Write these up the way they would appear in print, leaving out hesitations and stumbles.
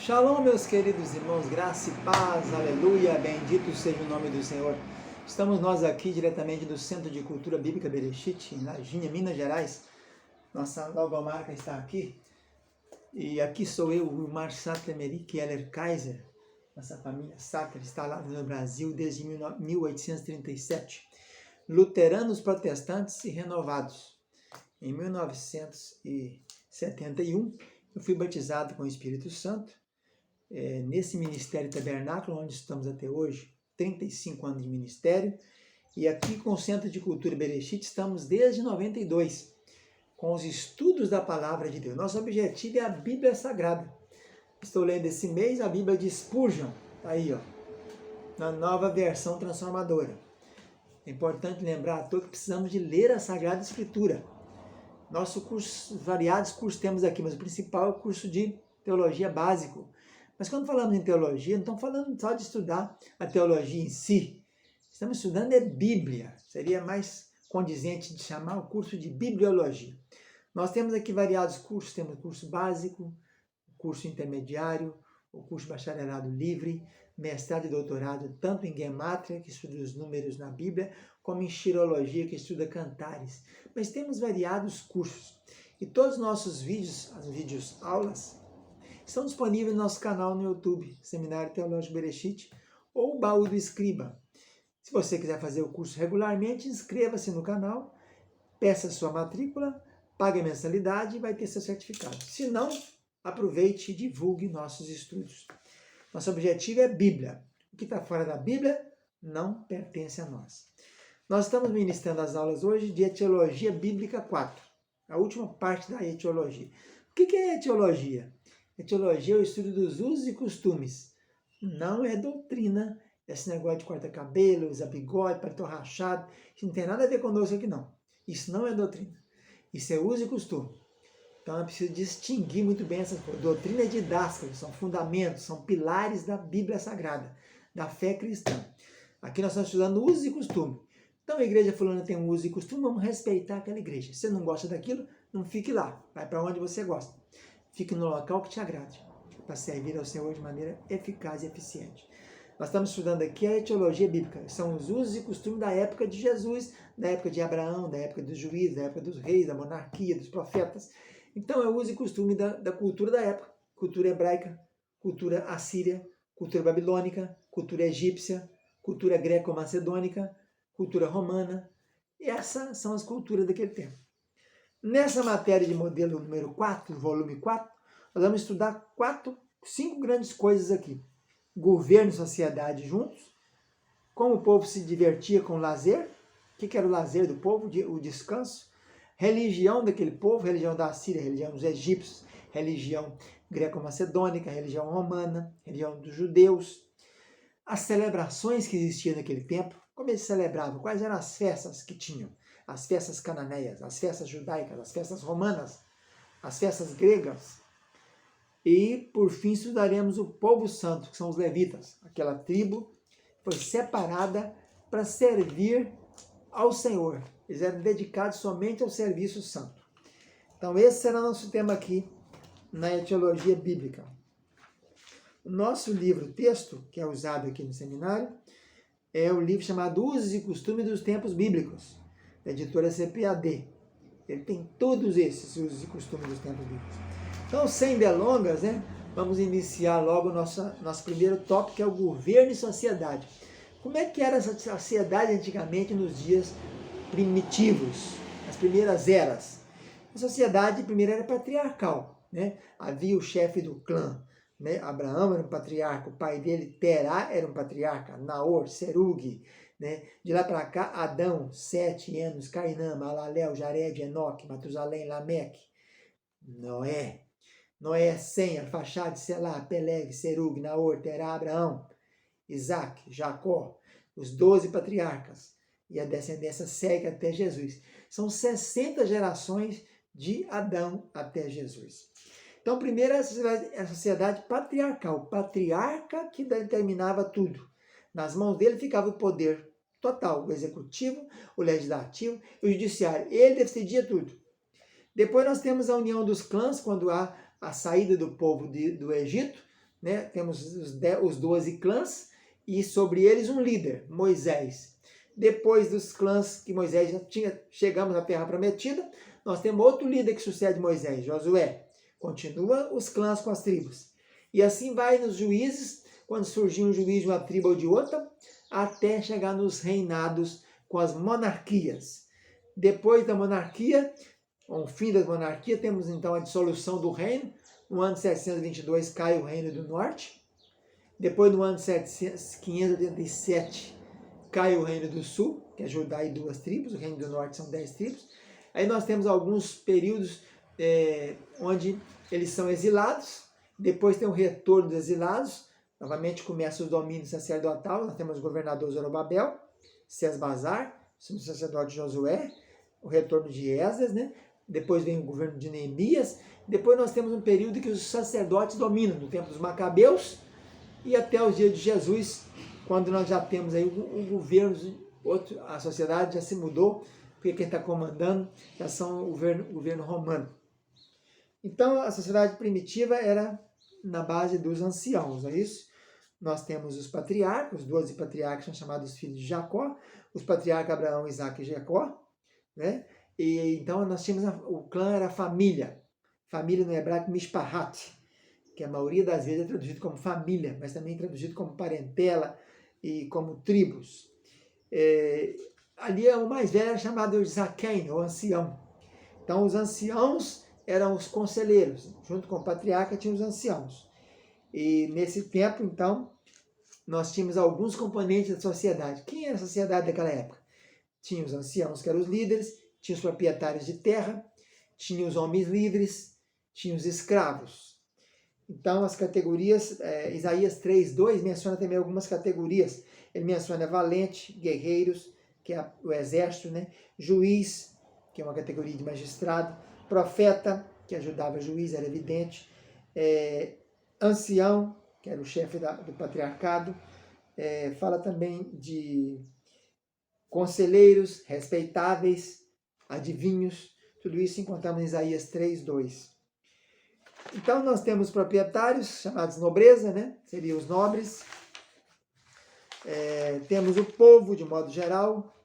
Shalom, meus queridos irmãos, graça e paz, aleluia, bendito seja o nome do Senhor. Estamos nós aqui diretamente do Centro de Cultura Bíblica Bereshit, em Lajinha, Minas Gerais. Nossa logomarca está aqui. E aqui sou eu, o Wilmar Sattler Merik Heller Kaiser. Nossa família Sattler está lá no Brasil desde 1837. Luteranos, protestantes e renovados. Em 1971, eu fui batizado com o Espírito Santo. Nesse Ministério Tabernáculo, onde estamos até hoje, 35 anos de ministério, e aqui com o Centro de Cultura Bereshit estamos desde 92, com os estudos da Palavra de Deus. Nosso objetivo é a Bíblia Sagrada. Estou lendo esse mês a Bíblia de Spurgeon, tá aí, ó, na nova versão transformadora. É importante lembrar a todos que precisamos de ler a Sagrada Escritura. Nosso curso, variados cursos temos aqui, mas o principal é o curso de Teologia Básico. Mas quando falamos em teologia, não estamos falando só de estudar a teologia em si. Estamos estudando Bíblia. Seria mais condizente de chamar o curso de Bibliologia. Nós temos aqui variados cursos. Temos o curso básico, o curso intermediário, o curso bacharelado livre, mestrado e doutorado, tanto em Gemátria, que estuda os números na Bíblia, como em Xirologia, que estuda cantares. Mas temos variados cursos. E todos os nossos vídeos, as vídeos aulas, estão disponíveis no nosso canal no YouTube, Seminário Teológico Bereshit, ou Baú do Escriba. Se você quiser fazer o curso regularmente, inscreva-se no canal, peça sua matrícula, pague a mensalidade e vai ter seu certificado. Se não, aproveite e divulgue nossos estudos. Nosso objetivo é Bíblia. O que está fora da Bíblia não pertence a nós. Nós estamos ministrando as aulas hoje de Etiologia Bíblica 4, a última parte da etiologia. O que é etiologia? Etiologia é o estudo dos usos e costumes. Não é doutrina, esse negócio de cortar cabelo, usar bigode, paletó rachado. Isso não tem nada a ver conosco aqui, não. Isso não é doutrina. Isso é uso e costume. Então, é preciso distinguir muito bem essas coisas. Doutrina é didática, são fundamentos, são pilares da Bíblia Sagrada, da fé cristã. Aqui nós estamos estudando uso e costume. Então, a igreja fulana tem um uso e costume, vamos respeitar aquela igreja. Se você não gosta daquilo, não fique lá. Vai para onde você gosta. Fique no local que te agrade, para servir ao Senhor de maneira eficaz e eficiente. Nós estamos estudando aqui a etiologia bíblica. São os usos e costumes da época de Jesus, da época de Abraão, da época dos juízes, da época dos reis, da monarquia, dos profetas. Então é o uso e costume da cultura da época. Cultura hebraica, cultura assíria, cultura babilônica, cultura egípcia, cultura greco-macedônica, cultura romana. E essas são as culturas daquele tempo. Nessa matéria de modelo número 4, volume 4, nós vamos estudar 5 grandes coisas aqui. Governo e sociedade juntos, como o povo se divertia com o lazer, o que era o lazer do povo, o descanso, religião daquele povo, religião da Assíria, religião dos egípcios, religião greco-macedônica, religião romana, religião dos judeus, as celebrações que existiam naquele tempo, como eles celebravam, quais eram as festas que tinham, as festas cananeias, as festas judaicas, as festas romanas, as festas gregas. E, por fim, estudaremos o povo santo, que são os levitas, aquela tribo que foi separada para servir ao Senhor. Eles eram dedicados somente ao serviço santo. Então, esse será o nosso tema aqui na etiologia bíblica. O nosso livro texto, que é usado aqui no seminário, é o livro chamado Usos e Costumes dos Tempos Bíblicos, da editora CPAD. Ele tem todos esses usos e costumes dos tempos bíblicos. Então, sem delongas, vamos iniciar logo o nosso primeiro tópico, que é o governo e sociedade. Como é que era essa sociedade antigamente nos dias primitivos, nas primeiras eras? A sociedade primeiro era patriarcal, Havia o chefe do clã, Abraão era um patriarca, o pai dele, Terá, era um patriarca, Naor, Serug, De lá para cá, Adão, Sete, Enos, Cainã, Malalel, Jared, Enoque, Matusalém, Lameque, Noé, Sem, Arfaxade, Selá, Peleg, Serug, Naor, Terá, Abraão, Isaac, Jacó, os 12 patriarcas, e a descendência segue até Jesus. São 60 gerações de Adão até Jesus. Então, primeiro é a sociedade patriarcal, o patriarca que determinava tudo. Nas mãos dele ficava o poder total, o executivo, o legislativo e o judiciário. Ele decidia tudo. Depois nós temos a união dos clãs, quando há a saída do povo do Egito, né? Temos os 12 clãs e sobre eles um líder, Moisés. Depois dos clãs que Moisés já tinha, chegamos à Terra Prometida, nós temos outro líder que sucede Moisés, Josué. Continua os clãs com as tribos. E assim vai nos juízes, quando surgiu um juiz de uma tribo ou de outra, até chegar nos reinados com as monarquias. Depois da monarquia, com o fim da monarquia, temos então a dissolução do reino. No ano 722 cai o Reino do Norte. Depois, no ano 587, cai o Reino do Sul, que é Judá e 2 tribos. O Reino do Norte são 10 tribos. Aí nós temos alguns períodos onde eles são exilados. Depois tem o retorno dos exilados. Novamente começa o domínio sacerdotal. Nós temos o governador Zorobabel, Sesbazar, o sacerdote Josué, o retorno de Esdras, né? Depois vem o governo de Neemias. Depois nós temos um período que os sacerdotes dominam, no tempo dos Macabeus e até os dias de Jesus, quando nós já temos aí o governo, a sociedade já se mudou, porque quem está comandando já são o governo romano. Então a sociedade primitiva era na base dos anciãos, não é isso? Nós temos os patriarcas, os 12 patriarcas são chamados filhos de Jacó, os patriarcas Abraão, Isaac e Jacó, né? E então nós tínhamos, o clã era a família no hebraico mishpahat, que a maioria das vezes é traduzido como família, mas também traduzido como parentela e como tribos. Ali o mais velho era chamado Zaken, ou ancião. Então os anciãos eram os conselheiros, junto com o patriarca tinha os anciãos. E nesse tempo, então, nós tínhamos alguns componentes da sociedade. Quem era a sociedade daquela época? Tinha os anciãos, que eram os líderes, tinha os proprietários de terra, tinha os homens livres, tinha os escravos. Então, as categorias, Isaías 3:2 menciona também algumas categorias. Ele menciona valente, guerreiros, que é o exército, né? Juiz, que é uma categoria de magistrado, profeta, que ajudava o juiz, era evidente, ancião, que era o chefe do patriarcado, fala também de conselheiros, respeitáveis, adivinhos, tudo isso encontramos em Isaías 3:2. Então nós temos proprietários, chamados nobreza, né? Seriam os nobres. Temos o povo, de modo geral,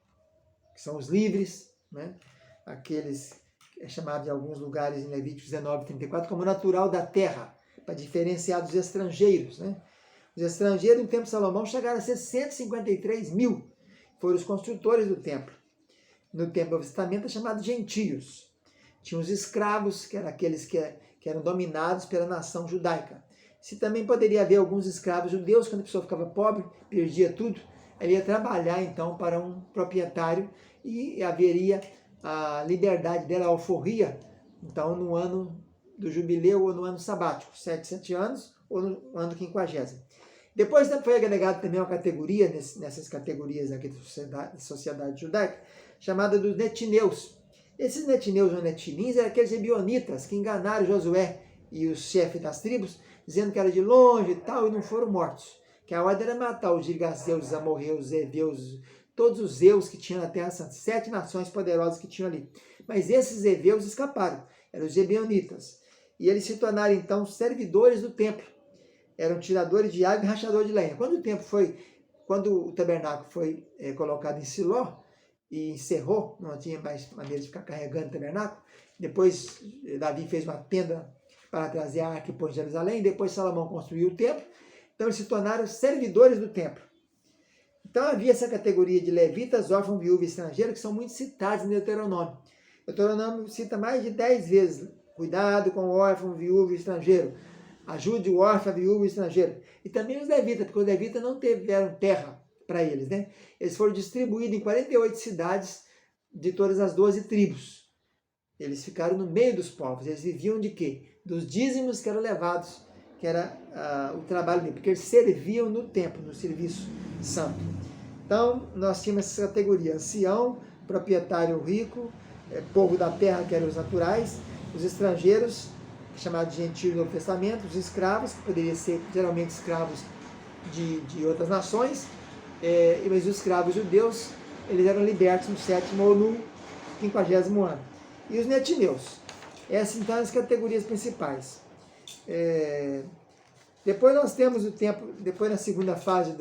que são os livres, né? Aqueles que é chamado em alguns lugares em Levítico 19:34 como natural da terra, para diferenciar dos estrangeiros, né? Os estrangeiros, no tempo de Salomão, chegaram a ser 153 mil. Foram os construtores do templo. No tempo do Novo Testamento é chamado gentios. Tinha os escravos, que eram aqueles que eram dominados pela nação judaica. Se também poderia haver alguns escravos judeus, quando a pessoa ficava pobre, perdia tudo, ele ia trabalhar então para um proprietário e haveria a liberdade dela, a alforria, então no ano do jubileu ou no ano sabático, 7 anos, ou no ano 50º. Depois foi agregado também uma categoria, nessas categorias aqui da sociedade judaica, chamada dos netineus. Esses netineus ou netilins eram aqueles ebionitas que enganaram Josué e os chefes das tribos, dizendo que era de longe e tal, e não foram mortos. Que a ordem era matar os girgazeus, os amorreus, os heveus, todos os zeus que tinham na terra, essas 7 nações poderosas que tinham ali. Mas esses heveus escaparam, eram os ebionitas. E eles se tornaram então servidores do templo. Eram tiradores de água e rachadores de lenha. Quando o tabernáculo foi colocado em Siló, e encerrou, não tinha mais maneira de ficar carregando o tabernáculo. Depois Davi fez uma tenda para trazer a arca e pôr em Jerusalém. Depois Salomão construiu o templo. Então eles se tornaram servidores do templo. Então havia essa categoria de levitas, órfãos, viúvas e estrangeiros, que são muito citados no Deuteronômio. O Deuteronômio cita mais de 10 vezes. Cuidado com o órfão, viúvo e estrangeiro. Ajude o órfão, viúvo e estrangeiro. E também os levitas, porque os levitas não tiveram terra para eles, né? Eles foram distribuídos em 48 cidades de todas as 12 tribos. Eles ficaram no meio dos povos. Eles viviam de quê? Dos dízimos que eram levados, que era o trabalho deles, porque eles serviam no templo, no serviço santo. Então, nós tínhamos essa categoria: ancião, proprietário rico, povo da terra, que eram os naturais, os estrangeiros, chamados de gentios no Novo Testamento, os escravos, que poderiam ser geralmente escravos de outras nações, mas os escravos judeus, eles eram libertos no 7º ou no 50º ano. E os netineus. Essas então as categorias principais. Depois nós temos o tempo, depois na segunda fase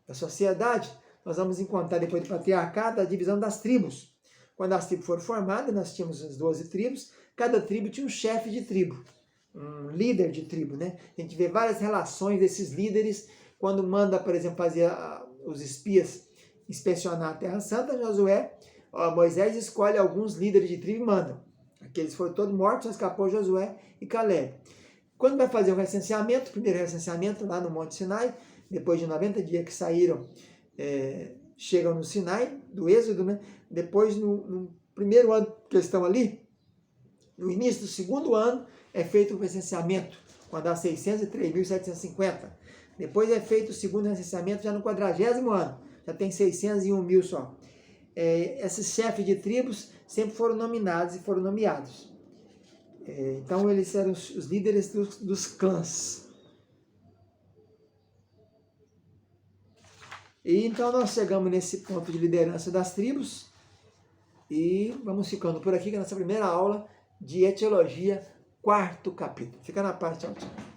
da sociedade, nós vamos encontrar, depois do patriarcado, a divisão das tribos. Quando as tribos foram formadas, nós tínhamos as 12 tribos, cada tribo tinha um chefe de tribo, um líder de tribo, né? A gente vê várias relações desses líderes, quando manda, por exemplo, fazer os espias inspecionar a Terra Santa, Moisés escolhe alguns líderes de tribo e manda. Aqueles foram todos mortos, só escapou Josué e Caleb. Quando vai fazer o recenseamento, o primeiro recenseamento lá no Monte Sinai, depois de 90 dias que saíram, chegam no Sinai, do Êxodo, né? Depois, no primeiro ano que eles estão ali, no início do segundo ano, é feito o recenseamento, quando dá 603.750. Depois é feito o segundo recenseamento já no 40º ano, já tem 601 mil só. Esses chefes de tribos sempre foram nominados e foram nomeados. Então eles eram os líderes dos clãs. E então nós chegamos nesse ponto de liderança das tribos e vamos ficando por aqui com a nossa primeira aula de etiologia, 4º capítulo. Fica na parte, tchau, tchau.